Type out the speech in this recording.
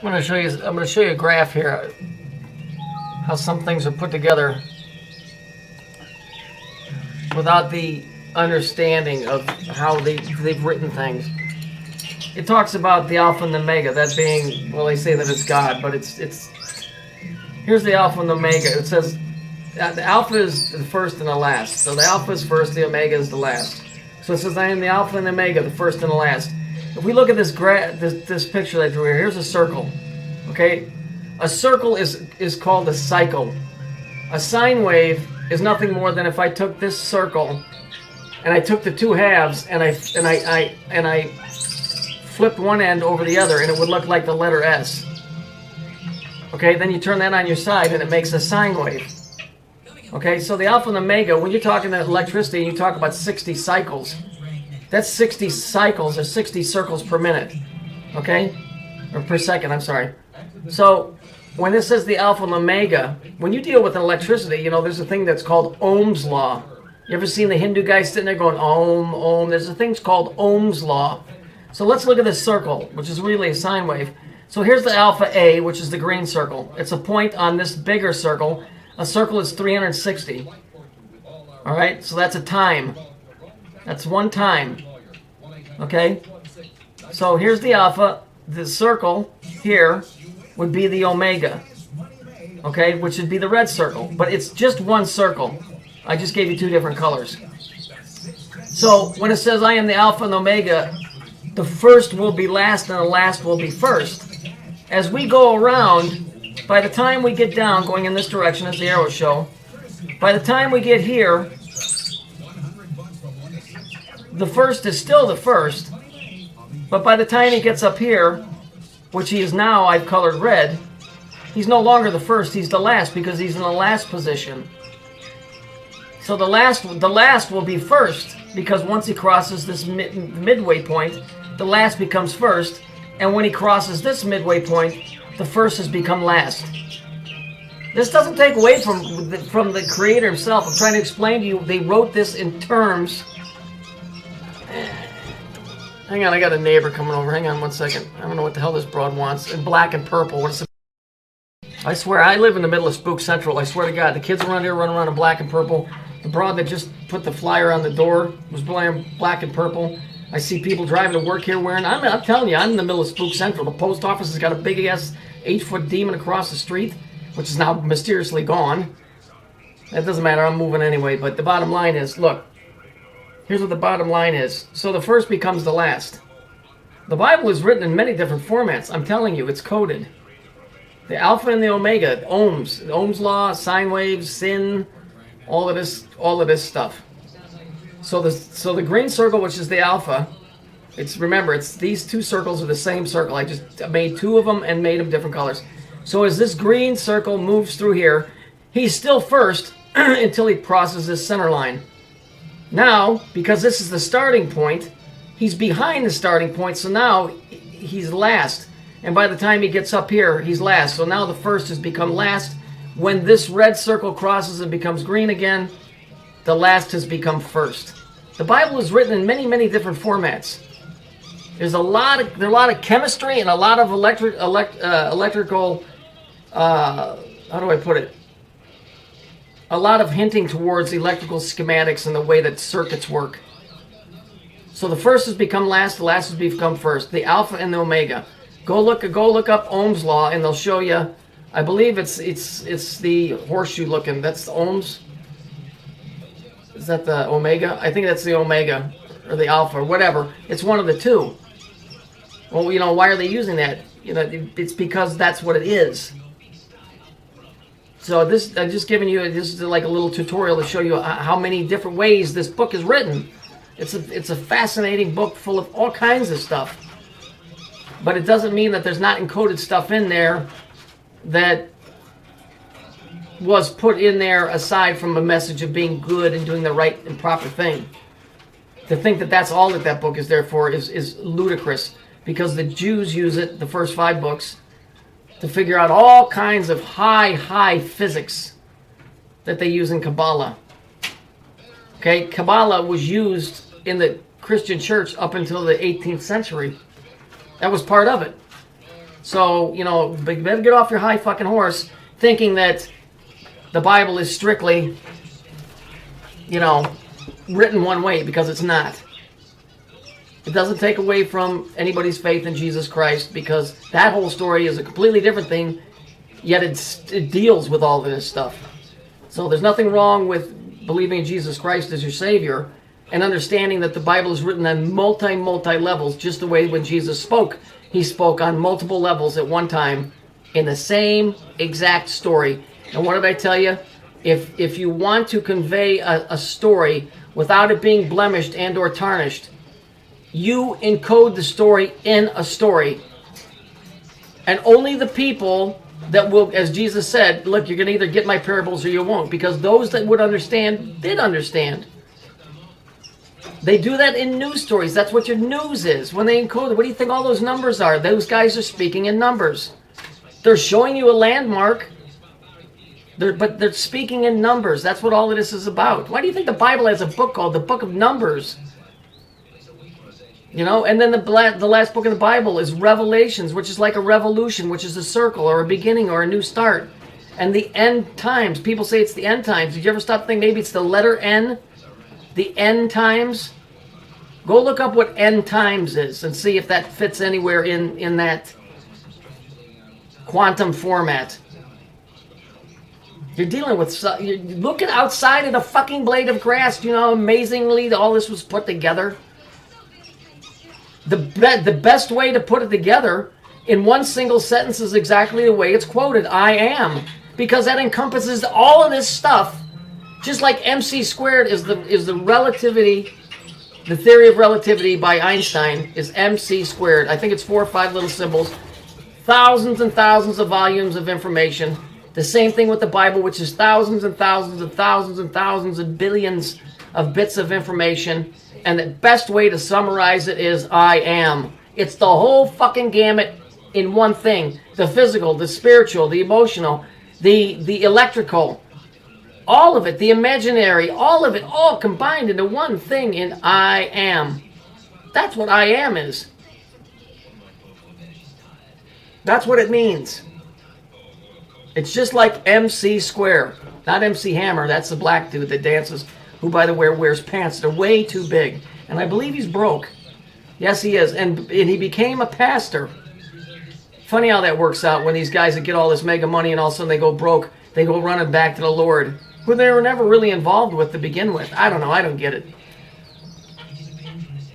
I'm going to show you a graph here, how some things are put together without the understanding of how they've written things. It talks about the Alpha and the Omega, that being, well, they say that it's God, but it's here's the Alpha and the Omega. It says the Alpha is the first and the last. So the Alpha is first, the Omega is the last. So it says, I am the Alpha and the Omega, the first and the last. If we look at this picture that I drew here, here's a circle. Okay? A circle is called a cycle. A sine wave is nothing more than if I took this circle and I took the two halves and I flipped one end over the other, and it would look like the letter S. Okay, then you turn that on your side and it makes a sine wave. Okay, so the Alpha and Omega, when you're talking about electricity and you talk about 60 cycles, that's 60 cycles or 60 circles per minute. Okay? Or per second, I'm sorry. So when this says the Alpha and Omega, when you deal with electricity, you know, there's a thing that's called Ohm's Law. You ever seen the Hindu guy sitting there going, Ohm, Ohm? There's a thing called Ohm's Law. So let's look at this circle, which is really a sine wave. So here's the alpha A, which is the green circle. It's a point on this bigger circle. A circle is 360. All right, so that's a time. That's one time. Okay? So here's the alpha. The circle here would be the omega. Okay, which would be the red circle. But it's just one circle. I just gave you two different colors. So when it says I am the alpha and omega, the first will be last and the last will be first. As we go around, by the time we get down, going in this direction as the arrows show, by the time we get here, the first is still the first, but by the time he gets up here, which he is now, I've colored red, he's no longer the first, he's the last, because he's in the last position. So the last will be first, because once he crosses this midway point, the last becomes first, and when he crosses this midway point, the first has become last. This doesn't take away from the creator himself. I'm trying to explain to you, they wrote this in terms. Hang on, I got a neighbor coming over. Hang on one second. I don't know what the hell this broad wants. In black and purple. What is it? I swear, I live in the middle of Spook Central. I swear to God, the kids around here run around in black and purple. The broad that just put the flyer on the door was wearing black and purple. I see people driving to work here wearing... I'm telling you, I'm in the middle of Spook Central. The post office has got a big-ass 8-foot demon across the street, which is now mysteriously gone. That doesn't matter. I'm moving anyway. But the bottom line is, look. Here's what the bottom line is. So the first becomes the last. The Bible is written in many different formats. I'm telling you, it's coded. The Alpha and the Omega, Ohm's Law, sine waves, sin, all of this stuff. So the green circle, which is the alpha, remember, these two circles are the same circle. I just made two of them and made them different colors. So as this green circle moves through here, he's still first until he crosses this center line. Now, because this is the starting point, he's behind the starting point, so now he's last. And by the time he gets up here, he's last. So now the first has become last. When this red circle crosses and becomes green again, the last has become first. The Bible is written in many, many different formats. There's a lot of chemistry and a lot of electrical, how do I put it? A lot of hinting towards electrical schematics and the way that circuits work. So the first has become last, the last has become first. The alpha and the omega. Go look up Ohm's Law, and they'll show you. I believe it's the horseshoe looking. That's the Ohm's. Is that the omega? I think that's the omega or the alpha or whatever. It's one of the two. Well, you know, why are they using that? You know, it's because that's what it is. So this, I'm just giving you, this is like a little tutorial to show you how many different ways this book is written. It's a fascinating book full of all kinds of stuff. But it doesn't mean that there's not encoded stuff in there that was put in there aside from a message of being good and doing the right and proper thing. To think that that's all that book is there for is ludicrous, because the Jews use it, the first 5 books, to figure out all kinds of high physics that they use in Kabbalah. Okay, Kabbalah was used in the Christian church up until the 18th century. That was part of it. So, you know, you better get off your high fucking horse thinking that the Bible is strictly, you know, written one way, because it's not. It doesn't take away from anybody's faith in Jesus Christ, because that whole story is a completely different thing, yet it deals with all of this stuff. So there's nothing wrong with believing in Jesus Christ as your Savior and understanding that the Bible is written on multi levels, just the way when Jesus spoke. He spoke on multiple levels at one time in the same exact story. And what did I tell you? If you want to convey a story without it being blemished and or tarnished, you encode the story in a story. And only the people that will, as Jesus said, look, you're going to either get my parables or you won't, because those that would understand did understand. They do that in news stories. That's what your news is. When they encode it, what do you think all those numbers are? Those guys are speaking in numbers. They're showing you a landmark, but they're speaking in numbers. That's what all of this is about. Why do you think the Bible has a book called the Book of Numbers? You know, and then the last book of the Bible is Revelations, which is like a revolution, which is a circle or a beginning or a new start. And the end times, people say it's the end times. Did you ever stop to think maybe it's the letter N? The end times? Go look up what end times is and see if that fits anywhere in that quantum format. You're dealing with, you're looking outside of a fucking blade of grass. Do you know how amazingly all this was put together? The best way to put it together in one single sentence is exactly the way it's quoted. I am. Because that encompasses all of this stuff. Just like MC squared is the relativity, the theory of relativity by Einstein is MC squared. I think it's 4 or 5 little symbols. Thousands and thousands of volumes of information. The same thing with the Bible, which is thousands and thousands and thousands and thousands and billions of bits of information. And the best way to summarize it is I am. It's the whole fucking gamut in one thing. The physical, the spiritual, the emotional, the electrical. All of it, the imaginary, all of it, all combined into one thing in I am. That's what I am is. That's what it means. It's just like MC Square. Not MC Hammer, that's the black dude that dances, who, by the way, wears pants that are way too big. And I believe he's broke. Yes, he is. And he became a pastor. Funny how that works out when these guys that get all this mega money and all of a sudden they go broke, they go running back to the Lord, who they were never really involved with to begin with. I don't know. I don't get it.